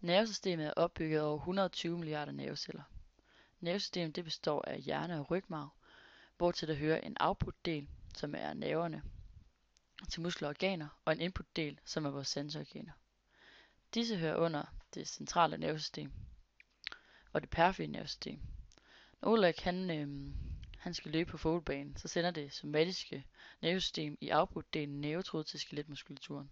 Nervesystemet er opbygget af over 120 milliarder nerveceller. Nervesystemet det består af hjerne og rygmarv, hvortil der hører en output-del, som er nerverne til muskler og organer, og en input-del, som er vores sanseorganer. Disse hører under det centrale nervesystem og det perifere nervesystem. Når Ulrik han skal løbe på fodboldbanen, så sender det somatiske nervesystem i output-delen nervetråd til skeletmuskulaturen.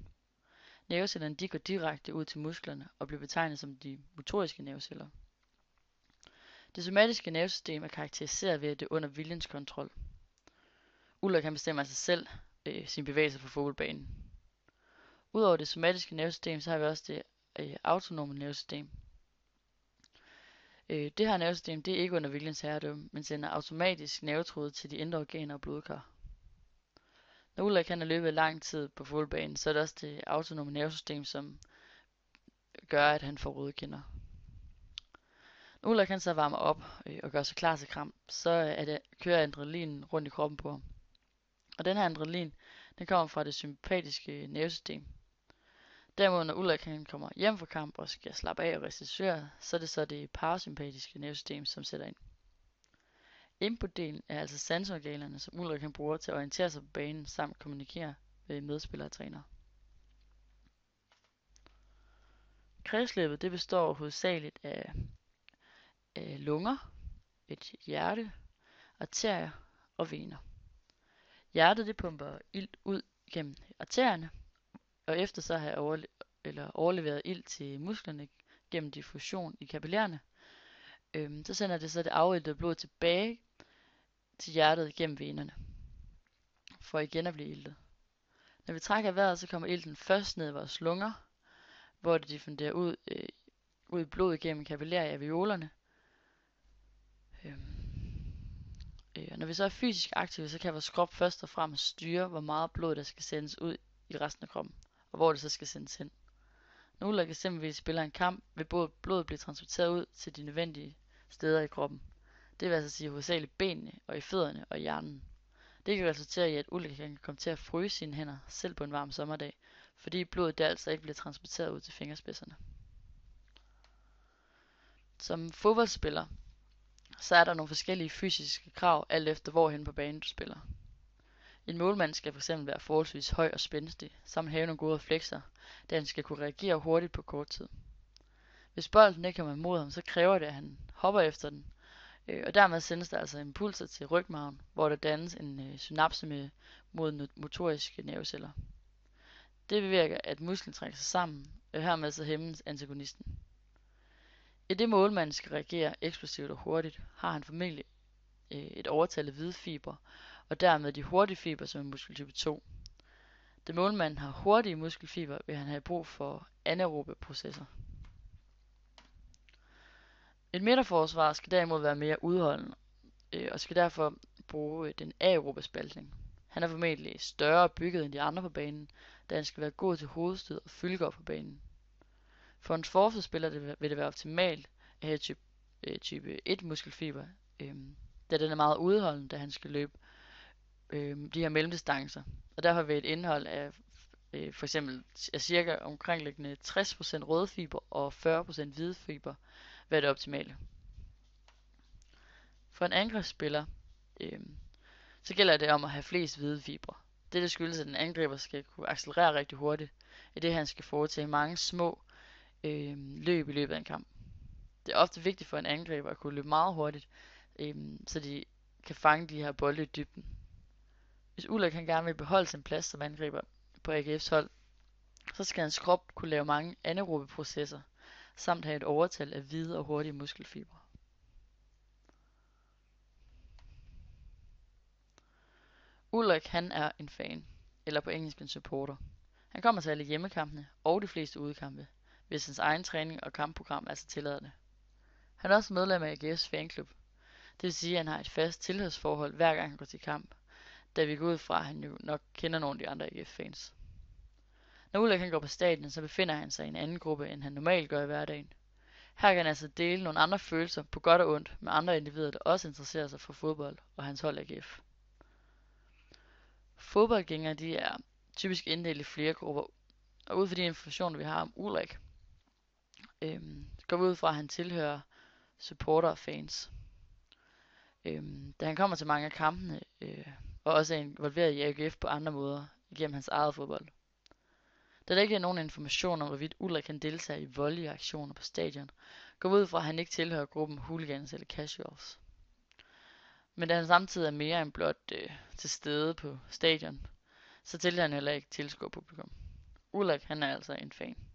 Nervecellerne de går direkte ud til musklerne og bliver betegnet som de motoriske nerveceller. Det somatiske nervesystem er karakteriseret ved, at det er under viljens kontrol. Ulrik kan bestemme altså selv sin bevægelse på fodboldbanen. Udover det somatiske nervesystem, så har vi også det autonome nervesystem. Det her nervesystem det er ikke under viljens herredømme, men sender automatisk nervetråd til de indre organer og blodkar. Når Ulrik kan have løbet lang tid på fodboldbanen, så er det også det autonome nervesystem, som gør, at han får røde kinder. Når Ulrik kan så varme op og gøre sig klar til kamp, så kører adrenalin rundt i kroppen på ham. Og den her adrenalin, den kommer fra det sympatiske nervesystem. Derimod, når Ulrik han kommer hjem fra kamp og skal slappe af og restituere, så er det så det parasympatiske nervesystem, som sætter ind. Input-delen er altså sanseorganerne, som Ulrik kan bruge til at orientere sig på banen samt kommunikere med medspillere og trænere. Kredsløbet det består hovedsageligt af lunger, et hjerte, arterier og vener. Hjertet det pumper ilt ud gennem arterierne, og efter så have overleveret ilt til musklerne gennem diffusion i kapillærerne, så sender det så det afiltede blod tilbage til hjertet gennem venerne, for igen at blive iltet. Når vi trækker vejret, så kommer ilten først ned i vores lunger, hvor det diffunderer ud i blodet gennem kapillærer i alveolerne. Når vi så er fysisk aktive, så kan vores krop først og fremmest styre, hvor meget blod der skal sendes ud i resten af kroppen, og hvor det så skal sendes hen. Når Ulrik eksempelvis spiller en kamp, vil blodet blive transporteret ud til de nødvendige steder i kroppen. Det vil altså sige hovedsageligt benene og i fødderne og hjernen. Det kan resultere i, at Ulrik kan komme til at fryse sine hænder, selv på en varm sommerdag, fordi blodet der altså ikke bliver transporteret ud til fingerspidserne. Som fodboldspiller, så er der nogle forskellige fysiske krav, alt efter hvorhen på banen du spiller. En målmand skal fx være forholdsvis høj og spændstig, samt have nogle gode reflekser, da han skal kunne reagere hurtigt på kort tid. Hvis bolden ikke kommer imod ham, så kræver det, at han hopper efter den, og dermed sendes der altså impulser til rygmarven, hvor der dannes en synapse mod motoriske nerveceller. Det bevirker, at musklen trækker sig sammen, og hermed så hæmmes antagonisten. I det målmanden skal reagere eksplosivt og hurtigt, har han formentlig et overtal af hvide fibre, og dermed de hurtige fibre som er muskeltype 2. Da målmanden har hurtige muskelfibre, vil han have brug for anaerobe processer. Et midterforsvar skal derimod være mere udholdende, og skal derfor bruge den aerobe spaltning. Han er formentlig større bygget end de andre på banen, da han skal være god til hovedstød og fyldegård på banen. For en forsvarsspiller vil det være optimalt at have type 1 muskelfiber, da den er meget udholdende, da han skal løbe de her mellemdistancer. Og derfor vil et indhold af for eksempel af cirka omkringliggende 60% røde fiber og 40% hvide fiber være det optimale. For en angrebsspiller, så gælder det om at have flest hvide fibre. Dette skyldes, at en angriber skal kunne accelerere rigtig hurtigt, i det han skal foretage mange små løb i løbet af en kamp. Det er ofte vigtigt for en angriber at kunne løbe meget hurtigt, så de kan fange de her bolde i dybden. Hvis Ulrik han gerne vil beholde sin plads som angriber på AGF's hold, så skal hans krop kunne lave mange anaerobe processer, samt have et overtal af hvide og hurtige muskelfibre. Ulrik han er en fan, eller på engelsk en supporter. Han kommer til alle hjemmekampene og de fleste udekampe, hvis hans egen træning og kampprogram altså tillader det. Han er også medlem af AGF's fanklub. Det vil sige, at han har et fast tilhørsforhold hver gang han går til kamp, da vi går ud fra, at han jo nok kender nogle af de andre AGF-fans. Når Ulrik han går på stadion, så befinder han sig i en anden gruppe, end han normalt gør i hverdagen. Her kan han altså dele nogle andre følelser på godt og ondt med andre individer, der også interesserer sig for fodbold og hans hold AGF. Fodboldgængere de er typisk inddelt i flere grupper, og ud fra de informationer vi har om Ulrik, Går vi ud fra, at han tilhører supporter og fans. Da han kommer til mange af kampene, og også er involveret i AGF på andre måder, gennem hans eget fodbold. Da der ikke er nogen information om, hvorvidt Ulrik kan deltage i voldelige aktioner på stadion, går vi ud fra, at han ikke tilhører gruppen hooligans eller casuals. Men da han samtidig er mere end blot til stede på stadion, så tilhører han heller ikke tilskuerpublikum. Ulrik, han er altså en fan.